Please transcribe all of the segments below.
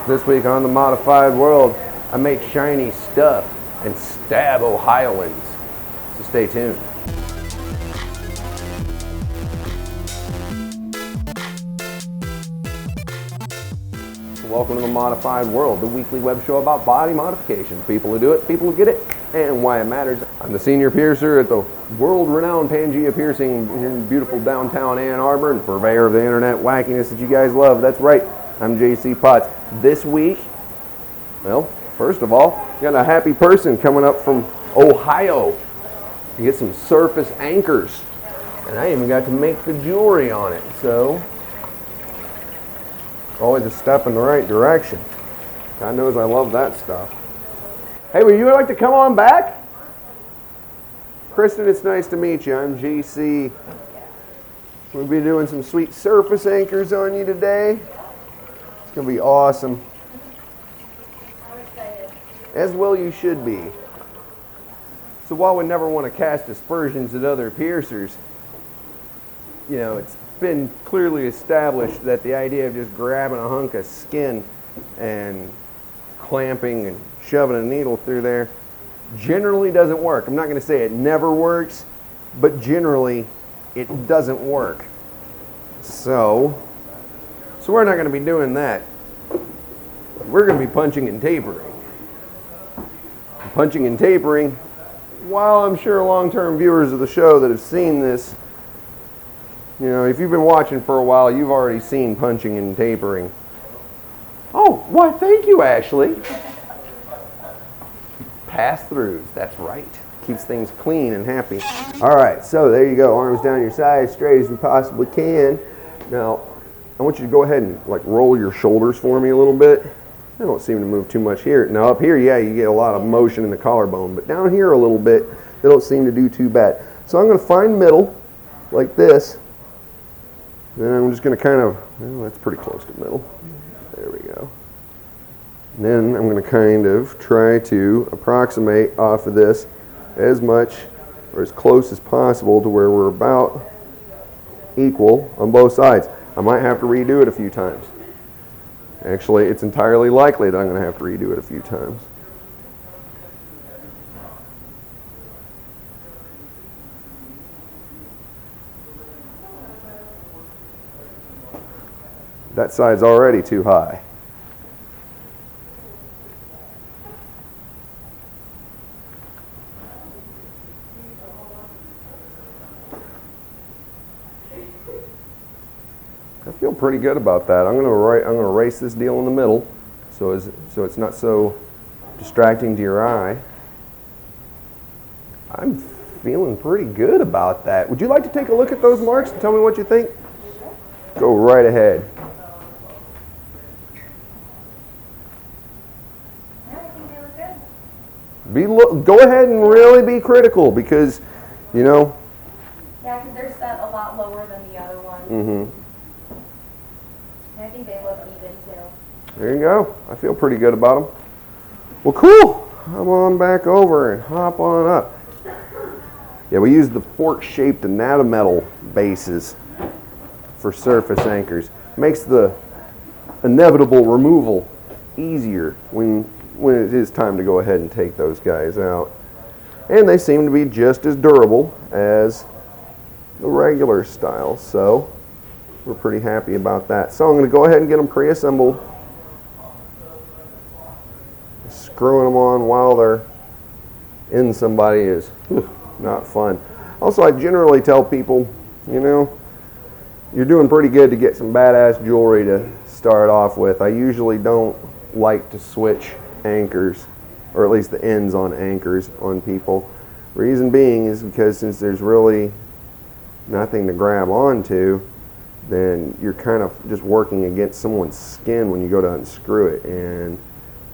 This week on The Modified World, I make shiny stuff and stab Ohioans. So stay tuned. Welcome to The Modified World, the weekly web show about body modification. People who do it, people who get it, and why it matters. I'm the senior piercer at the world-renowned Pangea Piercing here in beautiful downtown Ann Arbor, and purveyor of the internet wackiness that you guys love. That's right, I'm JC Potts. This week, well, first of all, got a happy person coming up from Ohio to get some surface anchors. And I even got to make the jewelry on it, so always a step in the right direction. God knows I love that stuff. Hey, would you like to come on back? Kristen, it's nice to meet you. I'm GC. We'll be doing some sweet surface anchors on you today. It's going to be awesome. I'm excited. As well you should be. So while we never want to cast aspersions at other piercers, you know, it's been clearly established that the idea of just grabbing a hunk of skin and clamping and shoving a needle through there generally doesn't work. I'm not going to say it never works, but generally it doesn't work. So we're not going to be doing that. We're going to be punching and tapering. Punching and tapering, while I'm sure long-term viewers of the show that have seen this, you know, if you've been watching for a while, you've already seen punching and tapering. Oh, why, thank you, Ashley. Pass-throughs, that's right. Keeps things clean and happy. All right, so there you go. Arms down your sides, straight as you possibly can. Now, I want you to go ahead and like roll your shoulders for me a little bit. I don't seem to move too much here. Now, up here, yeah, you get a lot of motion in the collarbone, but down here a little bit, they don't seem to do too bad. So I'm going to find middle, like this. Then I'm just going to kind of, well, that's pretty close to middle. There we go. And then I'm going to kind of try to approximate off of this as much or as close as possible to where we're about equal on both sides. I might have to redo it a few times. Actually, it's entirely likely that I'm going to have to redo it a few times. That side's already too high. I feel pretty good about that. I'm going to erase this deal in the middle, so it's not so distracting to your eye. I'm feeling pretty good about that. Would you like to take a look at those marks and tell me what you think? Go right ahead. Go ahead and really be critical because, you know. Yeah, because they're set a lot lower than the other ones. Mm-hmm. And I think they look even too. There you go. I feel pretty good about them. Well, cool. Come on back over and hop on up. Yeah, we use the fork-shaped anatometal bases for surface anchors. Makes the inevitable removal easier when it is time to go ahead and take those guys out. And they seem to be just as durable as the regular style, so we're pretty happy about that. So I'm going to go ahead and get them pre-assembled. Screwing them on while they're in somebody is not fun. Also, I generally tell people, you know, you're doing pretty good to get some badass jewelry to start off with. I usually don't like to switch anchors, or at least the ends on anchors on people. Reason being is because since there's really nothing to grab onto, then you're kind of just working against someone's skin when you go to unscrew it, and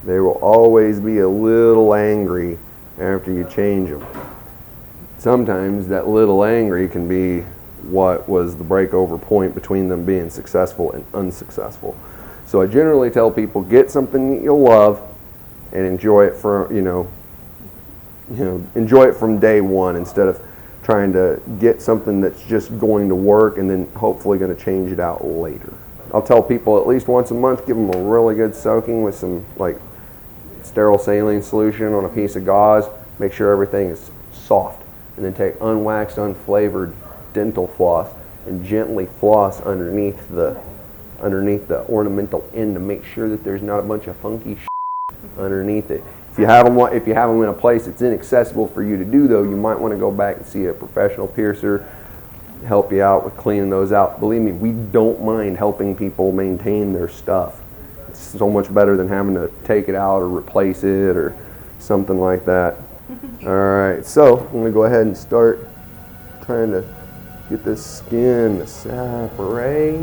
they will always be a little angry after you change them. Sometimes that little angry can be what was the breakover point between them being successful and unsuccessful. So I generally tell people, get something that you'll love and enjoy it for, enjoy it from day one instead of trying to get something that's just going to work and then hopefully going to change it out later. I'll tell people at least once a month, give them a really good soaking with some like sterile saline solution on a piece of gauze. Make sure everything is soft, and then take unwaxed, unflavored dental floss and gently floss underneath the ornamental end to make sure that there's not a bunch of funky underneath it. If you have them in a place that's inaccessible for you to do, though, you might want to go back and see a professional piercer, help you out with cleaning those out. Believe me, we don't mind helping people maintain their stuff. It's so much better than having to take it out or replace it or something like that. All right, so I'm going to go ahead and start trying to get this skin to separate.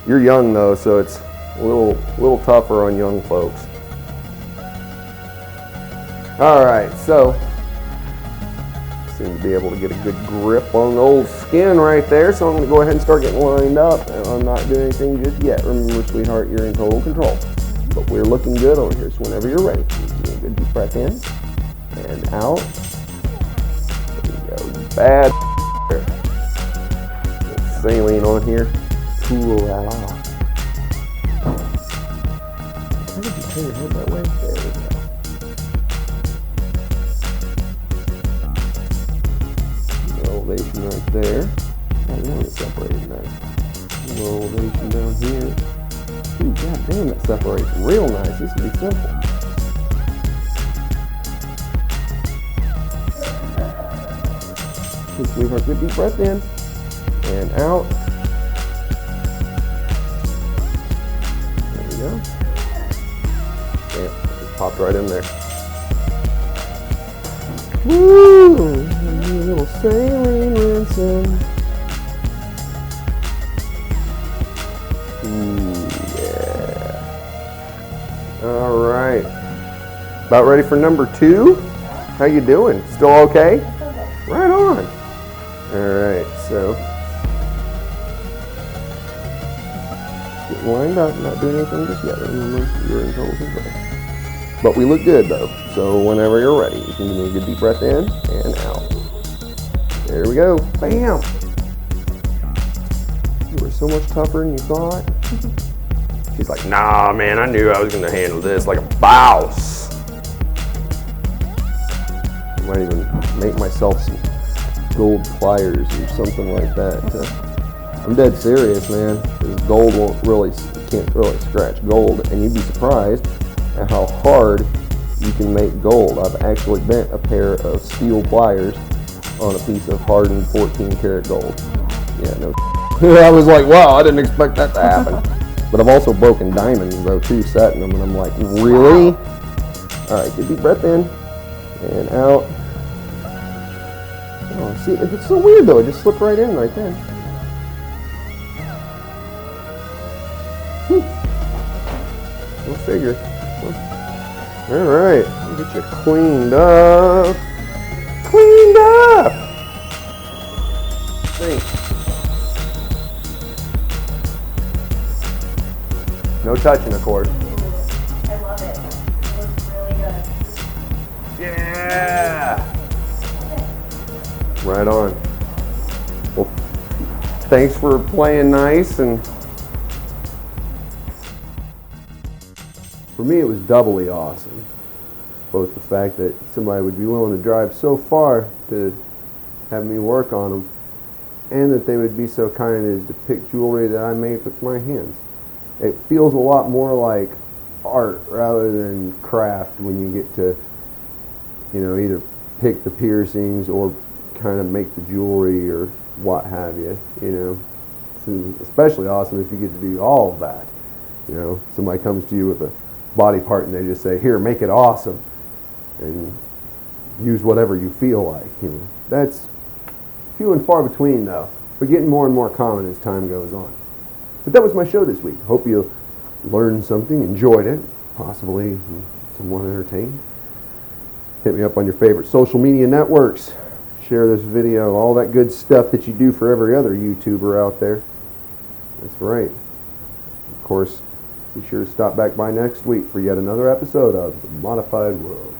You're young though, so it's a little tougher on young folks. All right, so seem to be able to get a good grip on the old skin right there. So I'm going to go ahead and start getting lined up. And I'm not doing anything just yet. Remember, sweetheart, you're in total control. But we're looking good over here. So whenever you're ready, give me a good deep breath in and out. There you go. Bad. Saline on here. Cool that off. How did you turn your head that way? There we go. Elevation right there. God damn, it separated nice. A little elevation down here. Ooh, god damn, it separates real nice. This will be simple. Okay, sweetheart, good deep breath in and out. There we go. Damn, it popped right in there. Woo! A little saline rinsing. Ooh, yeah. All right. About ready for number 2? How you doing? Still okay? Right on. All right, so getting lined up, not doing anything just yet. Remember, you're in total control. But we look good though, so whenever you're ready, you can give me a good deep breath in and out. There we go. Bam! You were so much tougher than you thought. She's like, nah, man, I knew I was going to handle this like a boss. I might even make myself some gold pliers or something like that. I'm dead serious, man, because gold can't really scratch gold, and you'd be surprised at how hard you can make gold. I've actually bent a pair of steel pliers on a piece of hardened 14 karat gold. Yeah, no. I was like, wow, I didn't expect that to happen. But I've also broken diamonds though too, setting them, and I'm like, really? All right, good deep breath in and out. Oh, see, it's so weird though. It just slipped right in right then. Go figure. All right, we'll get you cleaned up. Cleaned up. Thanks. No touching, of course. I love it. It looks really good. Yeah. Right on. Well, thanks for playing nice, and for me, it was doubly awesome. Both the fact that somebody would be willing to drive so far to have me work on them, and that they would be so kind as to pick jewelry that I made with my hands. It feels a lot more like art rather than craft when you get to, you know, either pick the piercings or kind of make the jewelry or what have you, you know. It's especially awesome if you get to do all of that. You know, somebody comes to you with a body part and they just say, here, make it awesome, and use whatever you feel like, you know. That's few and far between though, but getting more and more common as time goes on. But that was my show this week. Hope you learned something, enjoyed it, possibly somewhat entertained. Hit me up on your favorite social media networks. Share this video, all that good stuff that you do for every other YouTuber out there. That's right. Of course, be sure to stop back by next week for yet another episode of The Modified World.